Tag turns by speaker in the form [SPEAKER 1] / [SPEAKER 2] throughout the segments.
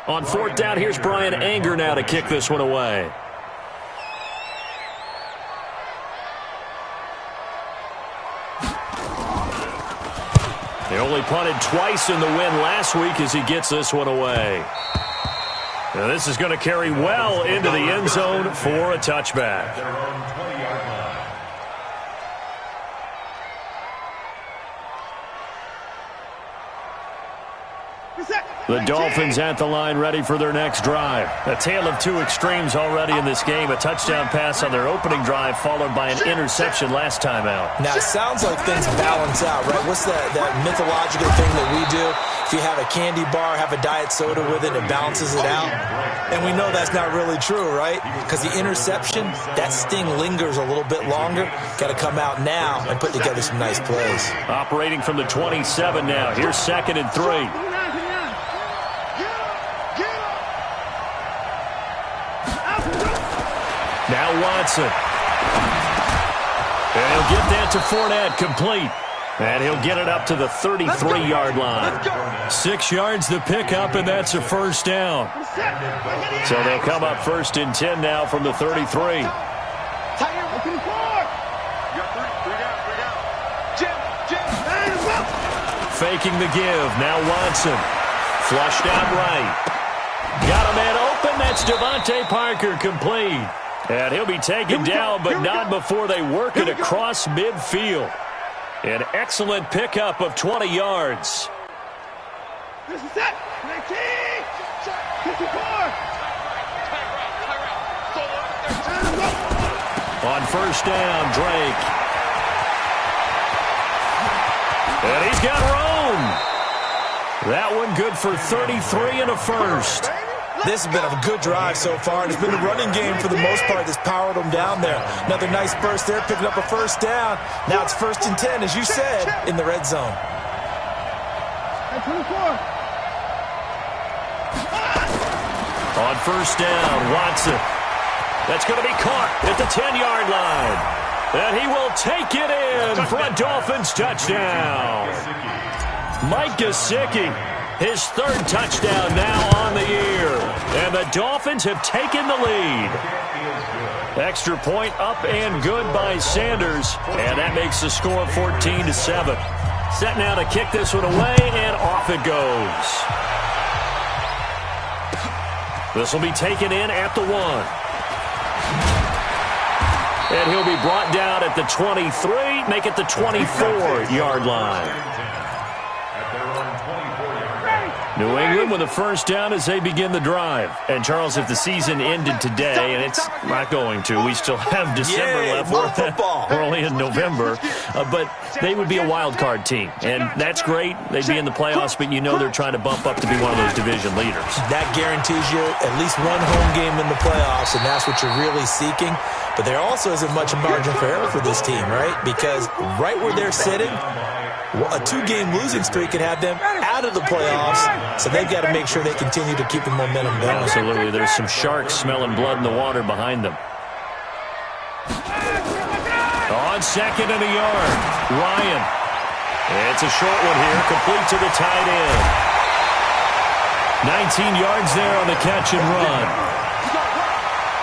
[SPEAKER 1] On fourth down, here's Brian Anger now to kick this one away. He only punted twice in the win last week as he gets this one away. Now this is going to carry well into the end zone for a touchback. The Dolphins at the line ready for their next drive. A tale of two extremes already in this game. A touchdown pass on their opening drive followed by an interception last time out.
[SPEAKER 2] Now, it sounds like things balance out, right? What's that mythological thing that we do? If you have a candy bar, have a diet soda with it, it balances it out. And we know that's not really true, right? Because the interception, that sting lingers a little bit longer. Got to come out now and put together some nice plays.
[SPEAKER 1] Operating from the 27 now. Here's 2nd and 3. Now Watson. And he'll get that to Fournette, complete. And he'll get it up to the 33-yard line. 6 yards the pickup, and that's a first down. So they'll come up 1st and 10 now from the 33. Faking the give. Now Watson. Flushed out right. Got a man open. That's Devontae Parker, complete. And he'll be taken down, but not before they work it across midfield. An excellent pickup of 20 yards. On first down, Drake. And he's got room. That one good for 33 and a first.
[SPEAKER 2] This has been a good drive so far. It's been the running game for the most part that's powered them down there. Another nice burst there, picking up a first down. Now it's 1st and 10, as you said, in the red zone.
[SPEAKER 1] On first down, Watson. That's going to be caught at the 10-yard line. And he will take it in for a Dolphins touchdown. Mike Gesicki. His 3rd touchdown now on the year. And the Dolphins have taken the lead. Extra point up and good by Sanders. And that makes the score 14-7. Set now to kick this one away, and off it goes. This will be taken in at the 1. And he'll be brought down at the 23, make it the 24-yard line. New England with a first down as they begin the drive. And, Charles, if the season ended today, and it's not going to, we still have December left. We're only in November. But they would be a wild card team. And that's great. They'd be in the playoffs, but you know they're trying to bump up to be one of those division leaders. That
[SPEAKER 2] guarantees you at least one home game in the playoffs, and that's what you're really seeking. But there also isn't much margin for error for this team, right? Because right where they're sitting, a 2-game losing streak could have them out of the playoffs, so they've got to make sure they continue to keep the momentum going.
[SPEAKER 1] Absolutely. There's some sharks smelling blood in the water behind them. On 2nd and a yard, Ryan. It's a short one here, complete to the tight end. 19 yards there on the catch and run.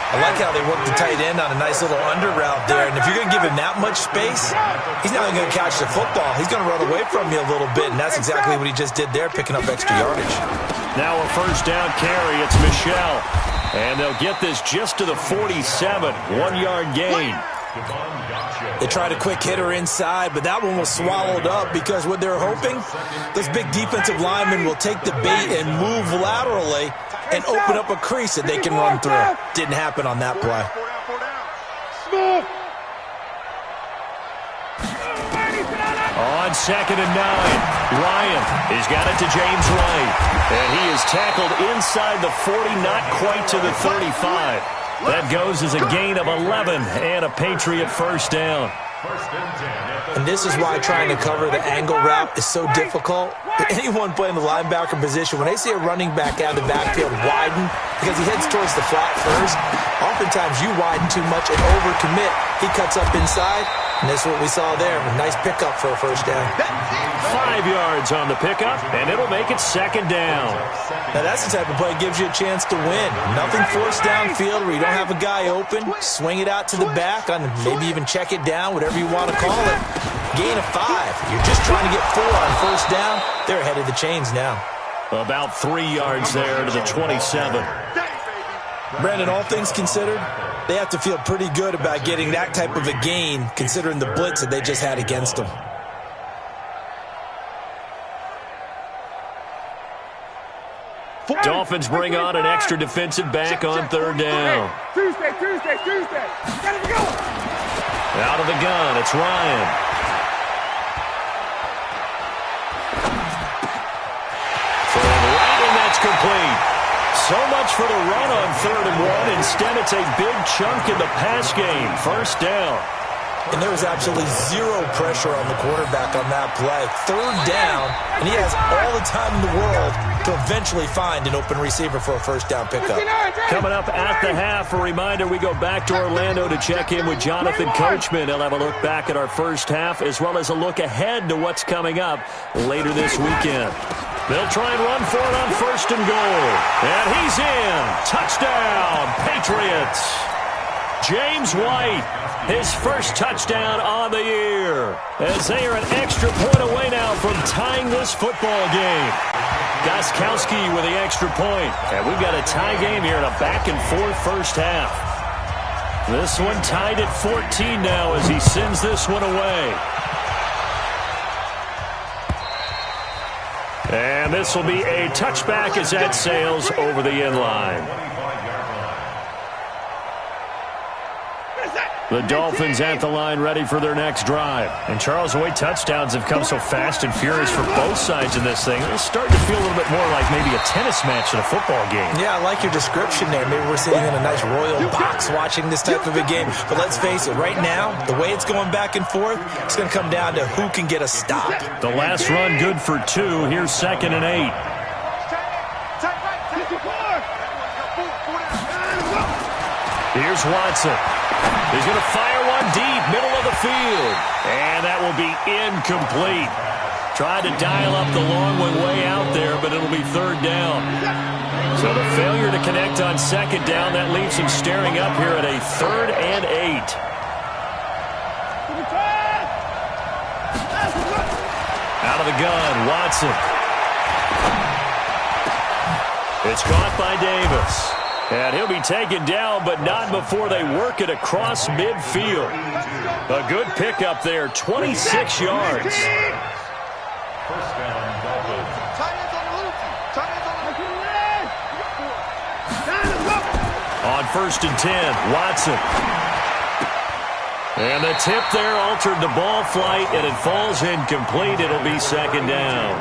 [SPEAKER 2] I like how they work the tight end on a nice little under route there. And if you're going to give him that much space, he's not going to catch the football. He's going to run away from you a little bit, and that's exactly what he just did there, picking up extra yardage.
[SPEAKER 1] Now a first down carry. It's Michel. And they'll get this just to the 47. 1-yard gain.
[SPEAKER 2] They tried a quick hitter inside, but that one was swallowed up because what they're hoping, those big defensive linemen will take the bait and move laterally and open up a crease that they can run through. Didn't happen on that play.
[SPEAKER 1] On 2nd and 9, Ryan. He's got it to James White. And he is tackled inside the 40, not quite to the 35. That goes as a gain of 11 and a Patriot first down.
[SPEAKER 2] And this is why trying to cover the angle route is so difficult. Anyone playing the linebacker position, when they see a running back out of the backfield widen, because he heads towards the flat first, oftentimes you widen too much and overcommit. He cuts up inside. And that's what we saw there. A nice pickup for a first down.
[SPEAKER 1] 5 yards on the pickup, and it'll make it second down.
[SPEAKER 2] Now, that's the type of play that gives you a chance to win. Nothing forced downfield where you don't have a guy open. Swing it out to the back, on maybe even check it down, whatever you want to call it. Gain of 5. You're just trying to get 4 on first down. They're ahead of the chains now.
[SPEAKER 1] About 3 yards there to the 27.
[SPEAKER 2] Brandon, all things considered, they have to feel pretty good about getting that type of a gain considering the blitz that they just had against them.
[SPEAKER 1] Dolphins bring on an extra defensive back on third down.
[SPEAKER 3] Tuesday. Gotta go.
[SPEAKER 1] Out of the gun, it's Ryan. Throwing right, and that's complete. So much for the run on 3rd and 1. Instead, it's a big chunk in the pass game. First down.
[SPEAKER 2] And there was absolutely zero pressure on the quarterback on that play. 3rd down, and he has all the time in the world to eventually find an open receiver for a first down pickup.
[SPEAKER 1] Coming up at the half, a reminder, we go back to Orlando to check in with Jonathan Coachman. He'll have a look back at our first half as well as a look ahead to what's coming up later this weekend. They'll try and run for it on 1st and goal. And he's in. Touchdown, Patriots. James White, his first touchdown on the year, as they are an extra point away now from tying this football game. Gostkowski with the extra point. And we've got a tie game here in a back-and-forth first half. This one tied at 14 now as he sends this one away. And this will be a touchback as that sails over the end line. The Dolphins at the line ready for their next drive. And Charles, the way touchdowns have come so fast and furious for both sides in this thing, it's starting to feel a little bit more like maybe a tennis match than a football game.
[SPEAKER 2] Yeah, I like your description there. Maybe we're sitting in a nice royal box watching this type of a game. But let's face it, right now, the way it's going back and forth, it's going to come down to who can get a stop.
[SPEAKER 1] The last run good for 2. Here's 2nd and 8. Here's Watson. He's going to fire one deep, middle of the field. And that will be incomplete. Tried to dial up the long one way out there, but it'll be 3rd down. So the failure to connect on 2nd down, that leaves him staring up here at a 3rd and 8. Out of the gun, Watson. It's caught by Davis. And he'll be taken down, but not before they work it across midfield. A good pickup there, 26 yards. On 1st and 10, Watson. And the tip there altered the ball flight, and it falls incomplete. It'll be 2nd down.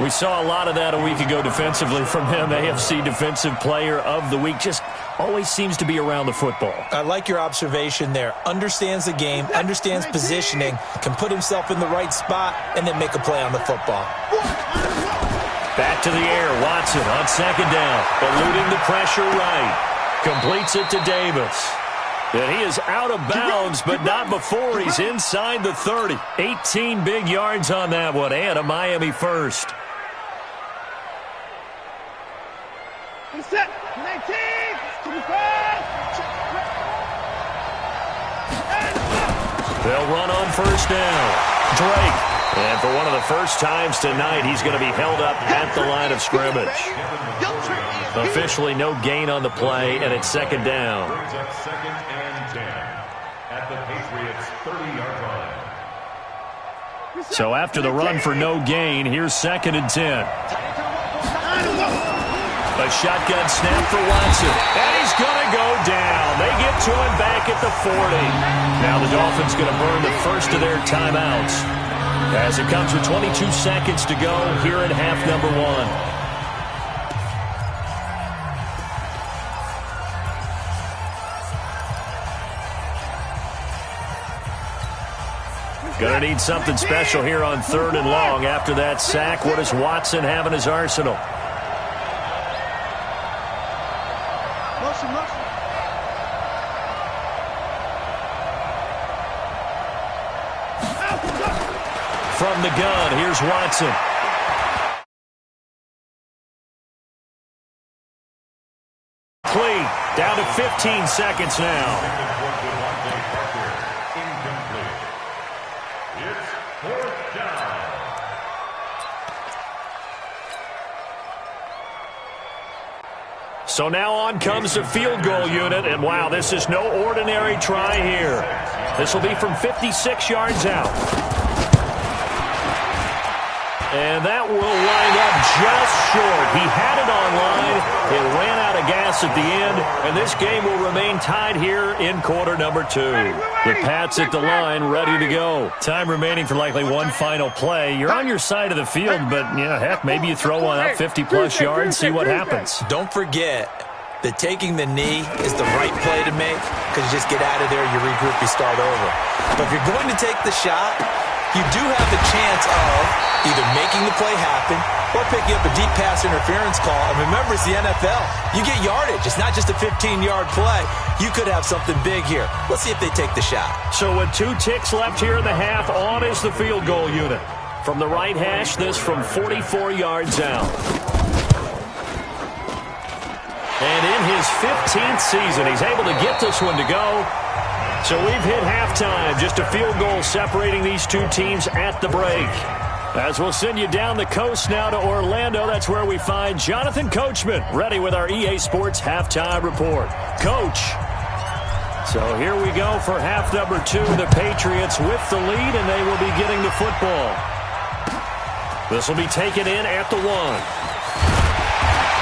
[SPEAKER 1] We saw a lot of that a week ago defensively from him. AFC Defensive Player of the Week. Just always seems to be around the football. I like your observation there. Understands the game, understands positioning, can put himself in the right spot, and then make a play on the football. Back to the air. Watson on 2nd down. Eluding the pressure right. Completes it to Davis. And he is out of bounds, but not before he's inside the 30. 18 big yards on that one, and a Miami first.
[SPEAKER 3] Set. 19.
[SPEAKER 1] They'll run on 1st down. Drake. And for one of the first times tonight, he's going to be held up at the line of scrimmage. Officially no gain on the play, and it's 2nd down.
[SPEAKER 4] 2nd and 10 at the Patriots' 30-yard line.
[SPEAKER 1] So after the run for no gain, here's 2nd and 10. A shotgun snap for Watson. And he's going to go down. They get to him back at the 40. Now the Dolphins going to burn the first of their timeouts. As it comes with 22 seconds to go here in half number 1. Going to need something special here on 3rd and long. After that sack, what does Watson have in his arsenal? from the gun. Here's Watson. Down to 15 seconds now.
[SPEAKER 4] It's fourth down.
[SPEAKER 1] So now on comes the field goal unit, and wow, this is no ordinary try here. This will be from 56 yards out. And that will wind up just short. He had it on line. It ran out of gas at the end, and this game will remain tied here in quarter number 2. The Pats at the line, ready to go. Time remaining for likely one final play. You're on your side of the field, but, yeah, heck, maybe you throw one up 50-plus yards, see what happens.
[SPEAKER 2] Don't forget that taking the knee is the right play to make, because you just get out of there, you regroup, you start over. But if you're going to take the shot, you do have the chance of either making the play happen or picking up a deep pass interference call. And remember, it's the NFL. You get yardage. It's not just a 15-yard play. You could have something big here. Let's see if they take the shot.
[SPEAKER 1] So with 2 ticks left here in the half, on is the field goal unit. From the right hash, this from 44 yards out. And in his 15th season, he's able to get this one to go. So we've hit halftime. Just a field goal separating these two teams at the break. As we'll send you down the coast now to Orlando, that's where we find Jonathan Coachman, ready with our EA Sports Halftime Report. Coach. So here we go for half number 2. The Patriots with the lead, and they will be getting the football. This will be taken in at the 1.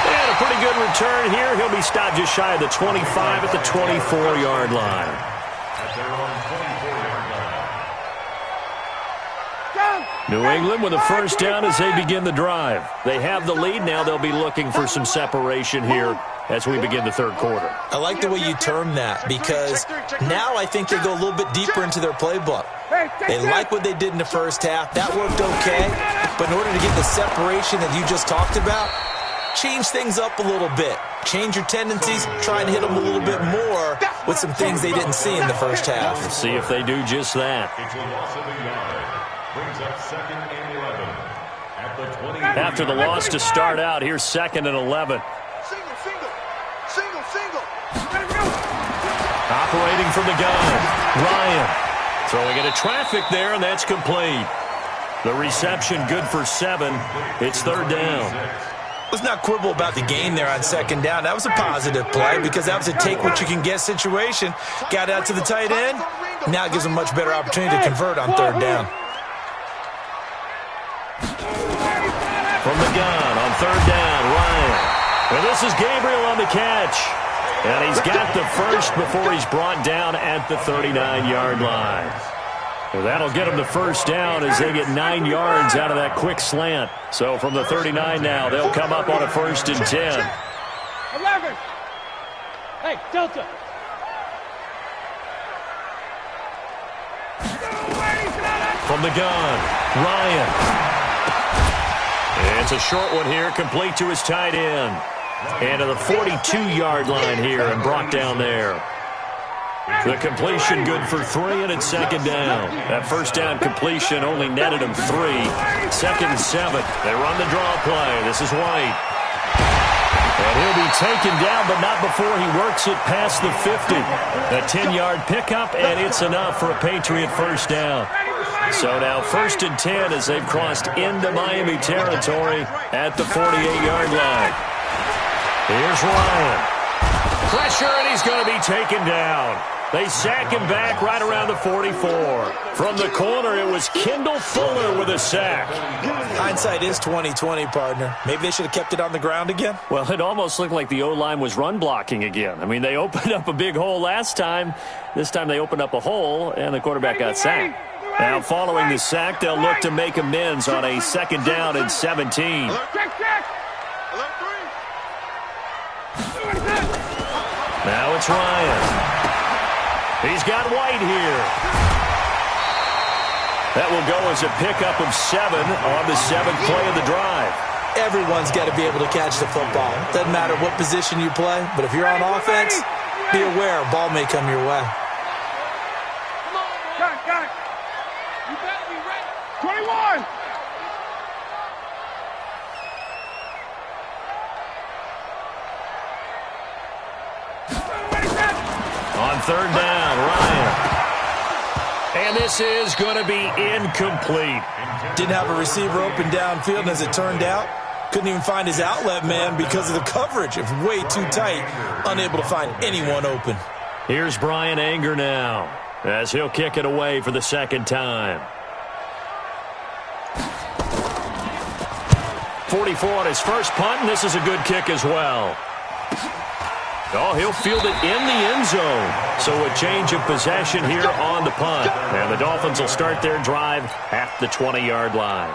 [SPEAKER 1] And a pretty good return here. He'll be stopped just shy of the 25 at the 24-yard line. New England with a first down as they begin the drive. They have the lead. Now they'll be looking for some separation here as we begin the third quarter.
[SPEAKER 2] I like the way you term that, because now I think they go a little bit deeper into their playbook. They like what they did in the first half. That worked okay. But in order to get the separation that you just talked about, change things up a little bit. Change your tendencies. Try and hit them a little bit more with some things they didn't see in the first half.
[SPEAKER 1] Let's see if they do just that.
[SPEAKER 4] Brings up 2nd and 11 at the 20.
[SPEAKER 1] After the loss to start out, here's 2nd and 11.
[SPEAKER 3] Single.
[SPEAKER 1] Operating from the gun, Ryan. Throwing into traffic there, and that's complete. The reception good for 7. It's 3rd down.
[SPEAKER 2] Let's not quibble about the gain there on 2nd down. That was a positive play because that was a take-what-you-can-get situation. Got out to the tight end. Now it gives them a much better opportunity to convert on 3rd down.
[SPEAKER 1] From the gun on 3rd down, Ryan. And this is Gabriel on the catch. And he's got the first before he's brought down at the 39-yard line. Well, that'll get them the first down as they get 9 yards out of that quick slant. So from the 39 now, they'll come up on a 1st and 10.
[SPEAKER 3] 11. Hey, Delta.
[SPEAKER 1] From the gun, Ryan. It's a short one here, complete to his tight end. And to the 42-yard line here and brought down there. The completion good for 3, and it's 2nd down. That first down completion only netted him 3. 2nd and 7. They run the draw play. This is White. And he'll be taken down, but not before he works it past the 50. A 10-yard pickup, and it's enough for a Patriot first down. So now 1st and 10 as they've crossed into Miami territory at the 48-yard line. Here's Ryan. Pressure, and he's going to be taken down. They sack him back right around the 44. From the corner, it was Kendall Fuller with a sack.
[SPEAKER 2] Hindsight is 20/20, partner. Maybe they should have kept it on the ground again.
[SPEAKER 1] Well, it almost looked like the O-line was run blocking again. I mean, they opened up a big hole last time. This time they opened up a hole, and the quarterback got sacked. Now, following the sack, they'll look to make amends on a 2nd down and 17. Now it's Ryan. He's got White here. That will go as a pickup of 7 on the 7th play of the drive.
[SPEAKER 2] Everyone's got to be able to catch the football. Doesn't matter what position you play, but if you're on offense, be aware a ball may come your way.
[SPEAKER 3] 21.
[SPEAKER 1] On third down, Ryan. And this is going to be incomplete.
[SPEAKER 2] Didn't have a receiver open downfield, and as it turned out, couldn't even find his outlet man because of the coverage. It was way too tight, unable to find anyone open.
[SPEAKER 1] Here's Brian Anger now, as he'll kick it away for the second time. 44 on his first punt, and this is a good kick as well. Oh, he'll field it in the end zone. So a change of possession here on the punt. And the Dolphins will start their drive at the 20-yard line.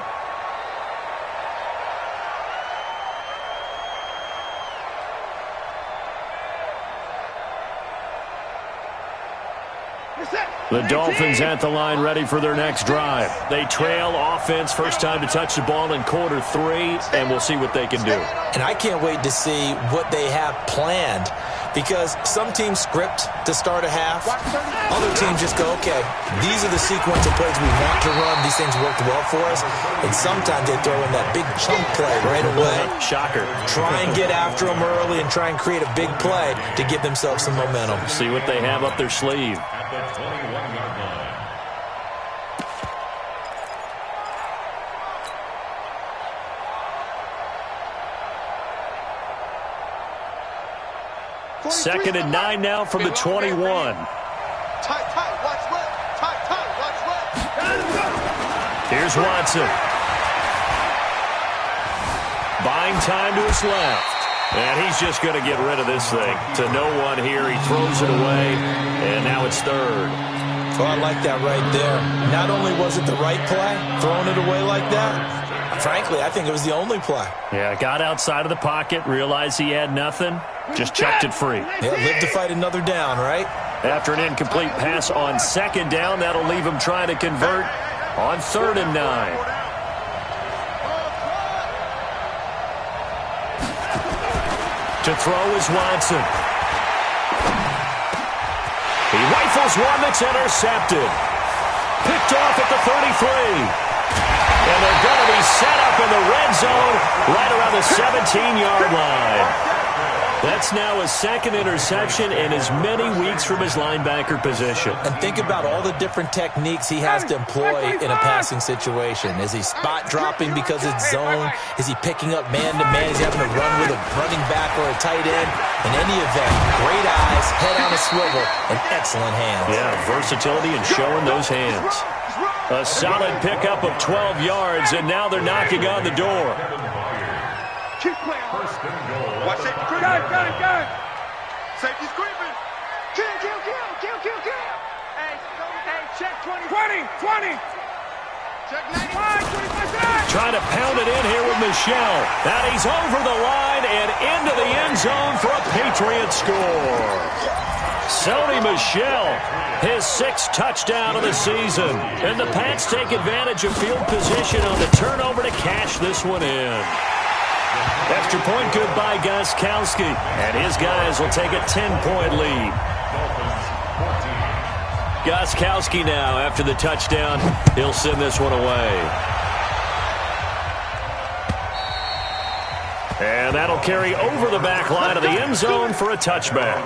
[SPEAKER 1] The Dolphins at the line ready for their next drive. They trail offense, first time to touch the ball in quarter 3, and we'll see what they can do.
[SPEAKER 2] And I can't wait to see what they have planned, because some teams script to start a half. Other teams just go, okay, these are the sequence of plays we want to run. These things worked well for us. And sometimes they throw in that big chunk play right away.
[SPEAKER 1] Shocker.
[SPEAKER 2] Try and get after them early and try and create a big play to give themselves some momentum.
[SPEAKER 1] See what they have up their sleeve.
[SPEAKER 4] At the 21-yard line.
[SPEAKER 1] Second and 9 now from the 21.
[SPEAKER 5] Tight, watch left. Tight, watch left.
[SPEAKER 1] Here's Watson. Buying time to his left. And he's just going to get rid of this thing. To no one here. He throws it away. And now it's third.
[SPEAKER 2] Oh, I like that right there. Not only was it the right play, throwing it away like that, frankly, I think it was the only play.
[SPEAKER 1] Yeah, got outside of the pocket, realized he had nothing, just chucked it free.
[SPEAKER 2] Yeah, live to fight another down, right?
[SPEAKER 1] After an incomplete pass on second down, that'll leave him trying to convert on third and 9. To throw is Watson. He rifles one that's intercepted. Picked off at the 33. And they're going to be set up in the red zone right around the 17-yard line. That's now his second interception in as many weeks from his linebacker position.
[SPEAKER 2] And think about all the different techniques he has to employ in a passing situation. Is he spot dropping because it's zone? Is he picking up man-to-man? Is he having to run with a running back or a tight end? In any event, great eyes, head on a swivel, and excellent hands.
[SPEAKER 1] Yeah, versatility and showing those hands. A solid pickup of 12 yards, and now they're knocking on the door.
[SPEAKER 5] Keep playing.
[SPEAKER 4] First and goal.
[SPEAKER 5] Watch safety creeping.
[SPEAKER 3] Got it.
[SPEAKER 5] Safety's creeping. Kill. Hey, check 20.
[SPEAKER 3] 20.
[SPEAKER 5] Check 90.
[SPEAKER 3] 25.
[SPEAKER 1] Trying to pound it in here with Michelle. And he's over the line and into the end zone for a Patriot score. Sony Michel, his 6th touchdown of the season. And the Pats take advantage of field position on the turnover to cash this one in. Extra point good by Gostkowski. And his guys will take a 10-point lead. Gostkowski now, after the touchdown, he'll send this one away. And that'll carry over the back line of the end zone for a touchback.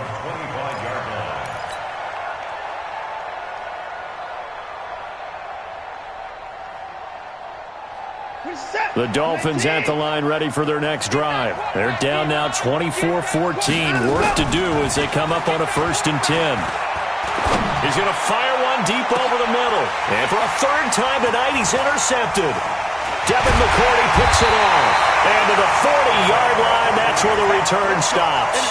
[SPEAKER 1] The Dolphins at the line ready for their next drive. They're down now 24-14. Work to do as they come up on a 1st and 10. He's going to fire one deep over the middle. And for a third time tonight, he's intercepted. Devin McCourty picks it off. And to the 40-yard line, that's where the return stops.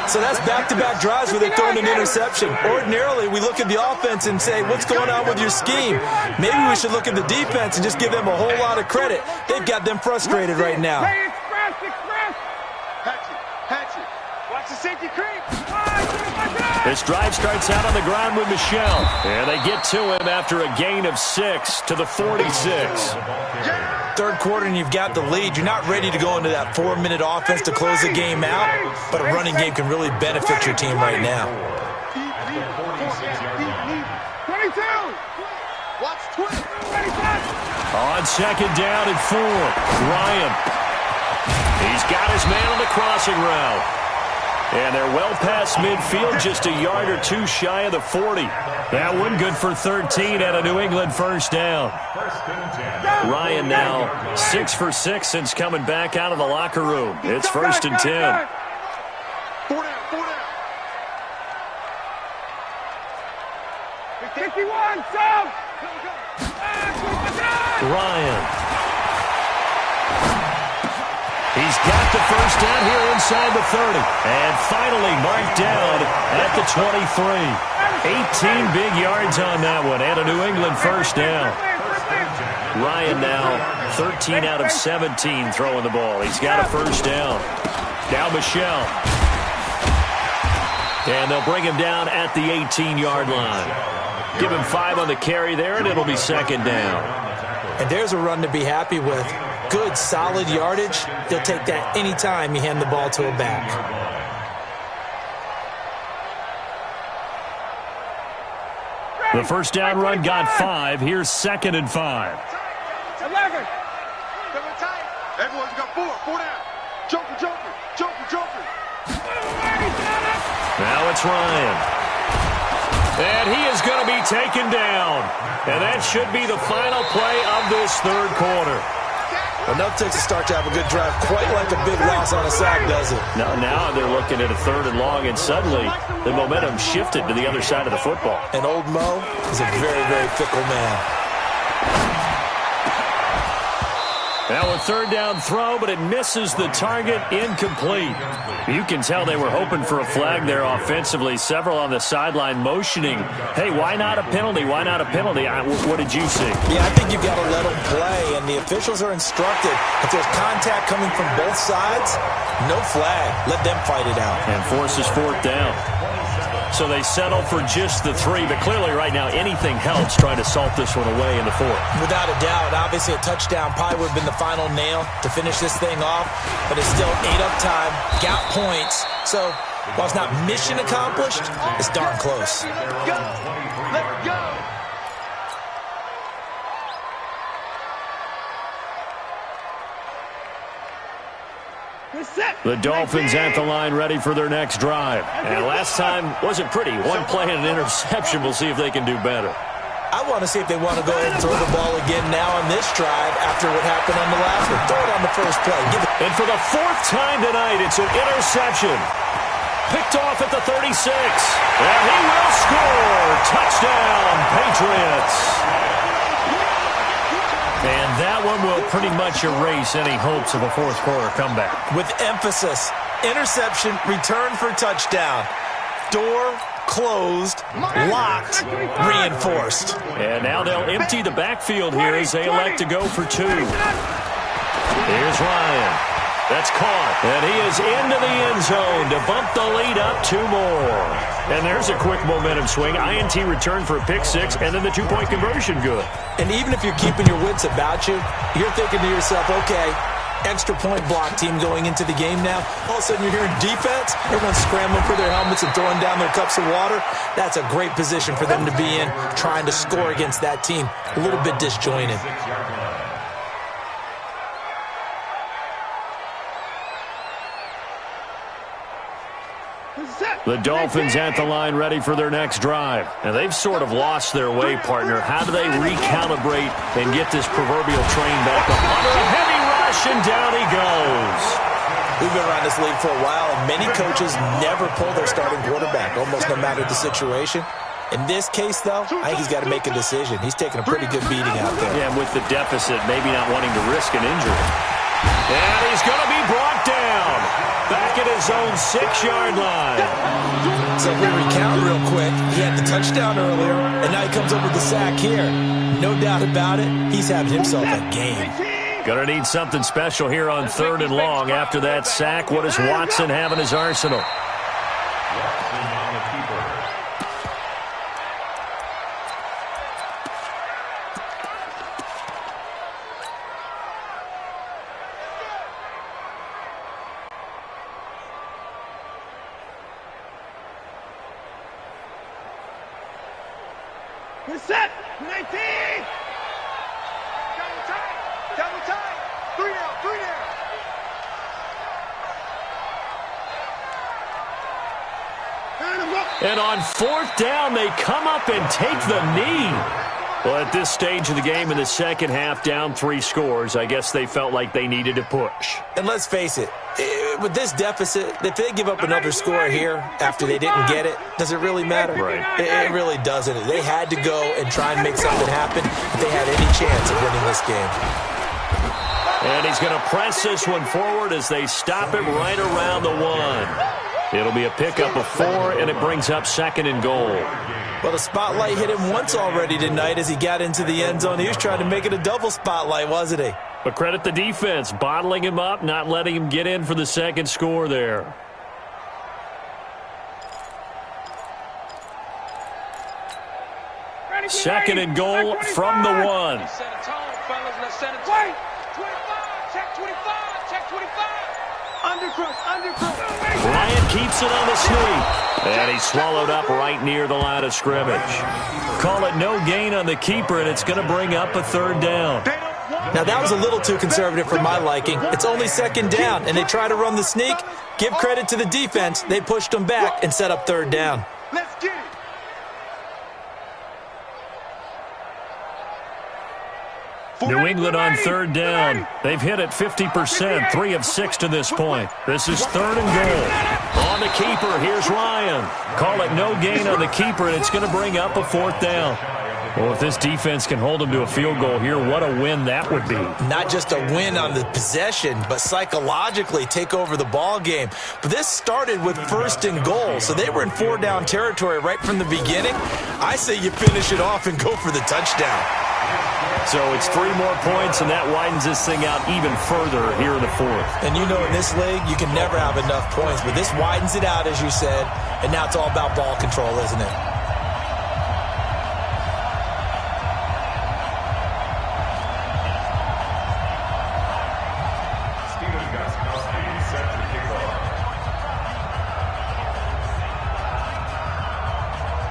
[SPEAKER 2] So that's back-to-back drives where they're throwing an interception. Ordinarily, we look at the offense and say, what's going on with your scheme? Maybe we should look at the defense and just give them a whole lot of credit. They've got them frustrated right now.
[SPEAKER 3] Hey, express.
[SPEAKER 5] Hatchet. Watch the safety creep.
[SPEAKER 1] This drive starts out on the ground with Michel. And they get to him after a gain of 6 to the 46.
[SPEAKER 2] Third quarter and you've got the lead. You're not ready to go into that 4-minute offense to close the game out, but a running game can really benefit your team right now.
[SPEAKER 3] 22.
[SPEAKER 5] Watch 20.
[SPEAKER 1] On second down and 4, Ryan. He's got his man on the crossing route. And they're well past midfield, just a yard or two shy of the 40. That one good for 13 at a New England first down. Ryan now 6 for 6 since coming back out of the locker room. It's first and 10.
[SPEAKER 3] 51, Sam!
[SPEAKER 1] Ryan. He's got the first down here inside the 30. And finally marked down at the 23. 18 big yards on that one and a New England first down. Ryan now 13 out of 17 throwing the ball. He's got a first down. Now Michelle. And they'll bring him down at the 18-yard line. Give him 5 on the carry there, and it'll be second down.
[SPEAKER 2] And there's a run to be happy with. Good, solid yardage. They'll take that anytime you hand the ball to a back.
[SPEAKER 1] The first down run got 5. Here's second and 5.
[SPEAKER 3] 11.
[SPEAKER 5] Everyone's got 4. 4 down. Joker.
[SPEAKER 1] Now it's Ryan. And he is going to be taken down. And that should be the final play of this third quarter.
[SPEAKER 2] Enough takes a start to have a good drive. Quite like a big loss on a sack, does it?
[SPEAKER 1] Now they're looking at a third and long, and suddenly the momentum shifted to the other side of the football.
[SPEAKER 2] And old Mo is a very, very fickle man.
[SPEAKER 1] Now a third down throw, but it misses the target, incomplete. You can tell they were hoping for a flag there offensively. Several on the sideline motioning, hey, why not a penalty? Why not a penalty? What did you see?
[SPEAKER 2] Yeah, I think you've got to let them play, and the officials are instructed. If there's contact coming from both sides, no flag. Let them fight it out.
[SPEAKER 1] And forces fourth down. So they settle for just the 3, but clearly right now anything helps trying to salt this one away in the 4th.
[SPEAKER 2] Without a doubt, obviously a touchdown probably would have been the final nail to finish this thing off, but it's still ate up time, got points. So while it's not mission accomplished, it's darn close.
[SPEAKER 5] Let's go.
[SPEAKER 1] The Dolphins at the line ready for their next drive. And last time wasn't pretty. One play and an interception. We'll see if they can do better.
[SPEAKER 2] I want to see if they want to go ahead and throw the ball again now on this drive after what happened on the last one. Throw it on the first play.
[SPEAKER 1] And for the 4th time tonight, it's an interception. Picked off at the 36. And he will score. Touchdown, Patriots. And that one will pretty much erase any hopes of a fourth quarter comeback.
[SPEAKER 2] With emphasis, interception, return for touchdown. Door closed, locked, reinforced.
[SPEAKER 1] And now they'll empty the backfield here as they elect to go for 2. Here's Ryan. That's caught. And he is into the end zone to bump the lead up 2 more. And there's a quick momentum swing. INT return for a pick 6, and then the 2-point conversion good.
[SPEAKER 2] And even if you're keeping your wits about you, you're thinking to yourself, okay, extra point block team going into the game now. All of a sudden you're hearing defense. Everyone's scrambling for their helmets and throwing down their cups of water. That's a great position for them to be in, trying to score against that team. A little bit disjointed.
[SPEAKER 1] The Dolphins at the line ready for their next drive. And they've sort of lost their way, partner. How do they recalibrate and get this proverbial train back up? Under a heavy rush, and down he goes.
[SPEAKER 2] We've been around this league for a while, and many coaches never pull their starting quarterback, almost no matter the situation. In this case, though, I think he's got to make a decision. He's taking a pretty good beating out there.
[SPEAKER 1] Yeah, and with the deficit, maybe not wanting to risk an injury. And he's going to be brought down back at his own 6-yard line.
[SPEAKER 2] So if we recount real quick, he had the touchdown earlier, and now he comes up with the sack here. No doubt about it, he's having himself a game.
[SPEAKER 1] Going to need something special here on 3rd and long after that sack. What does Watson have in his arsenal?
[SPEAKER 3] We're set. 19.
[SPEAKER 1] And on fourth down, they come up and take the knee. Well, at this stage of the game in the second half, down 3 scores, I guess they felt like they needed to push.
[SPEAKER 2] And let's face it, with this deficit, if they give up another score here after they didn't get it, does it really matter?
[SPEAKER 1] Right.
[SPEAKER 2] It really doesn't. They had to go and try and make something happen if they had any chance of winning this game.
[SPEAKER 1] And he's going to press this one forward as they stop it right around the 1. It'll be a pickup of 4, and it brings up 2nd and goal.
[SPEAKER 2] Well, the spotlight hit him once already tonight as he got into the end zone. He was trying to make it a double spotlight, wasn't he?
[SPEAKER 1] But credit the defense, bottling him up, not letting him get in for the second score there. Second and goal from the 1.
[SPEAKER 3] Let's set a tone, fellas. Let's set a tone. Wait. 25. Check 25. Check 25. Undercrook.
[SPEAKER 1] Bryant keeps it on the sneak. And he's swallowed up right near the line of scrimmage. Call it no gain on the keeper, and it's going to bring up a 3rd down.
[SPEAKER 2] Now, that was a little too conservative for my liking. It's only 2nd down, and they try to run the sneak. Give credit to the defense. They pushed them back and set up 3rd down.
[SPEAKER 5] Let's get it.
[SPEAKER 1] New England on 3rd down. They've hit it 50%, 3 of 6 to this point. This is 3rd and goal. On the keeper, here's Ryan. Call it no gain on the keeper, and it's going to bring up a 4th down. Well, if this defense can hold them to a field goal here, what a win that would be.
[SPEAKER 2] Not just a win on the possession, but psychologically take over the ball game. But this started with 1st and goal, so they were in 4-down territory right from the beginning. I say you finish it off and go for the touchdown.
[SPEAKER 1] So it's 3 more points, and that widens this thing out even further here in the 4th.
[SPEAKER 2] And you know in this league, you can never have enough points, but this widens it out, as you said, and now it's all about ball control, isn't it?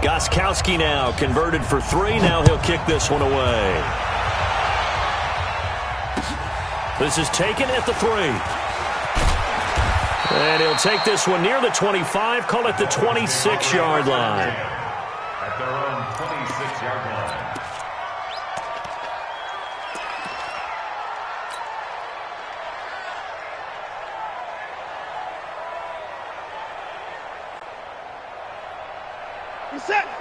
[SPEAKER 1] Gostkowski now converted for 3. Now he'll kick this one away. This is taken at the 3. And he'll take this one near the 25, call it the 26-yard line.
[SPEAKER 4] At their own 26-yard line.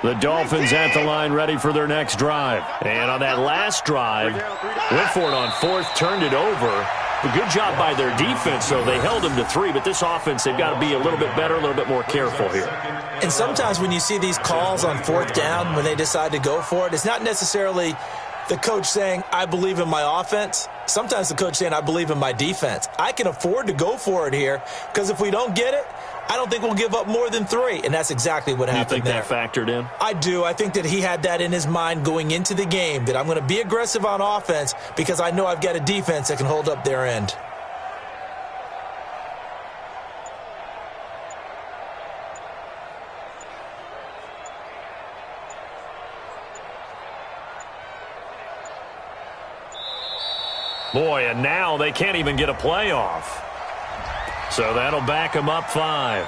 [SPEAKER 1] The Dolphins at the line ready for their next drive. And on that last drive, went for it on 4th, turned it over. A good job by their defense, though. They held them to 3, but this offense, they've got to be a little bit better, a little bit more careful here.
[SPEAKER 2] And sometimes when you see these calls on 4th down, when they decide to go for it, it's not necessarily the coach saying, I believe in my offense. Sometimes the coach saying, I believe in my defense. I can afford to go for it here because if we don't get it, I don't think we'll give up more than 3, and that's exactly what happened there.
[SPEAKER 1] You think that factored in?
[SPEAKER 2] I do. I think that he had that in his mind going into the game, that I'm going to be aggressive on offense because I know I've got a defense that can hold up their end.
[SPEAKER 1] Boy, and now they can't even get a playoff. So that'll back them up 5.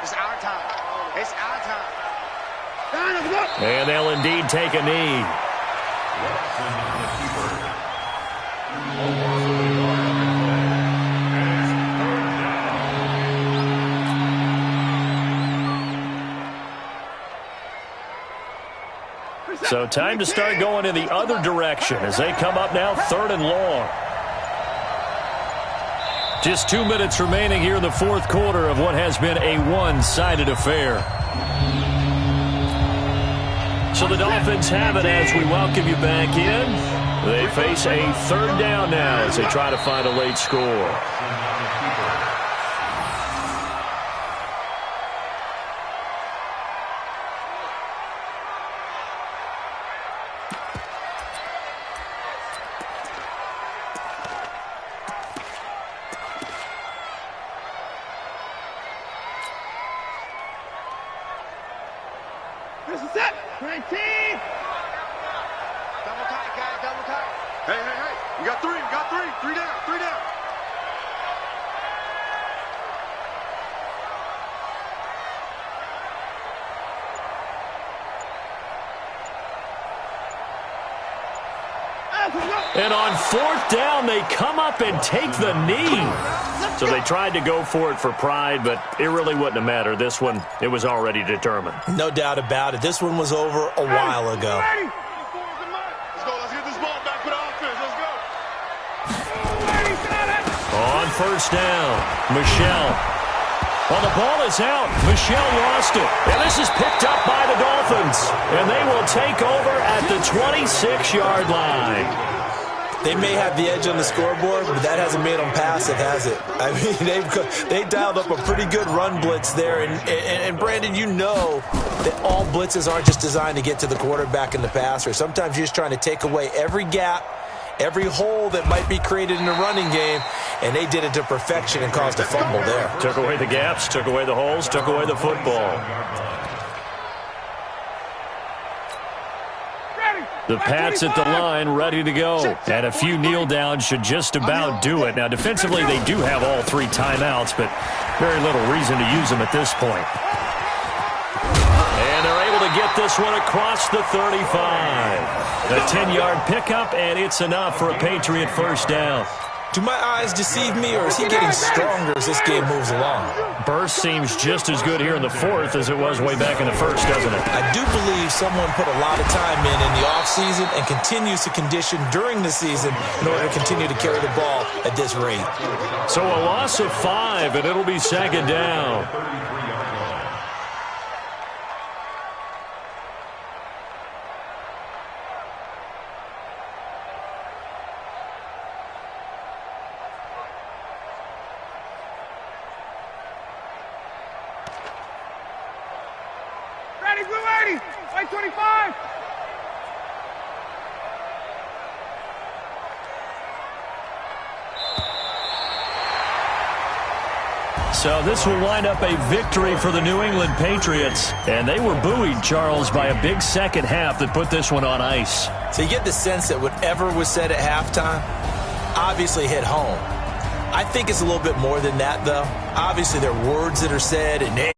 [SPEAKER 5] It's our time. It's our time.
[SPEAKER 1] And they'll indeed take a knee. So time to start going in the other direction as they come up now 3rd and long. Just 2 minutes remaining here in the 4th quarter of what has been a one-sided affair. So the Dolphins have it as we welcome you back in. They face a 3rd down now as they try to find a late score.
[SPEAKER 3] This is it.
[SPEAKER 5] We got three. We got three. Three down. Three down.
[SPEAKER 1] And on fourth down, they come up and take the knee. So they tried to go for it for pride, but it really wouldn't have mattered. This one, it was already determined.
[SPEAKER 2] No doubt about it. This one was over a while ago.
[SPEAKER 5] Let's go. Let's get this ball back for the offense. Let's go.
[SPEAKER 1] On first down, Michelle. Well, the ball is out. Michelle lost it. And this is picked up by the Dolphins. And they will take over at the 26-yard line.
[SPEAKER 2] They may have the edge on the scoreboard, but that hasn't made them pass it, has it? I mean, they dialed up a pretty good run blitz there. And Brandon, you know that all blitzes aren't just designed to get to the quarterback and the passer. Sometimes you're just trying to take away every gap, every hole that might be created in the running game, and they did it to perfection and caused a fumble there.
[SPEAKER 1] Took away the gaps, took away the holes, took away the football. The Pats at the line, ready to go. And a few kneel downs should just about do it. Now, defensively, they do have all three timeouts, but very little reason to use them at this point. And they're able to get this one across the 35. A 10-yard pickup, and it's enough for a Patriot first down.
[SPEAKER 2] Do my eyes deceive me, or is he getting stronger as this game moves along?
[SPEAKER 1] Burst seems just as good here in the fourth as it was way back in the first, doesn't it?
[SPEAKER 2] I do believe someone put a lot of time in the offseason and continues to condition during the season in order to continue to carry the ball at this rate.
[SPEAKER 1] So a loss of 5, and it'll be second down.
[SPEAKER 3] Ready, blue 80, white 25.
[SPEAKER 1] So this will wind up a victory for the New England Patriots. And they were buoyed, Charles, by a big second half that put this one on ice.
[SPEAKER 2] So you get the sense that whatever was said at halftime obviously hit home. I think it's a little bit more than that, though. Obviously, there are words that are said, and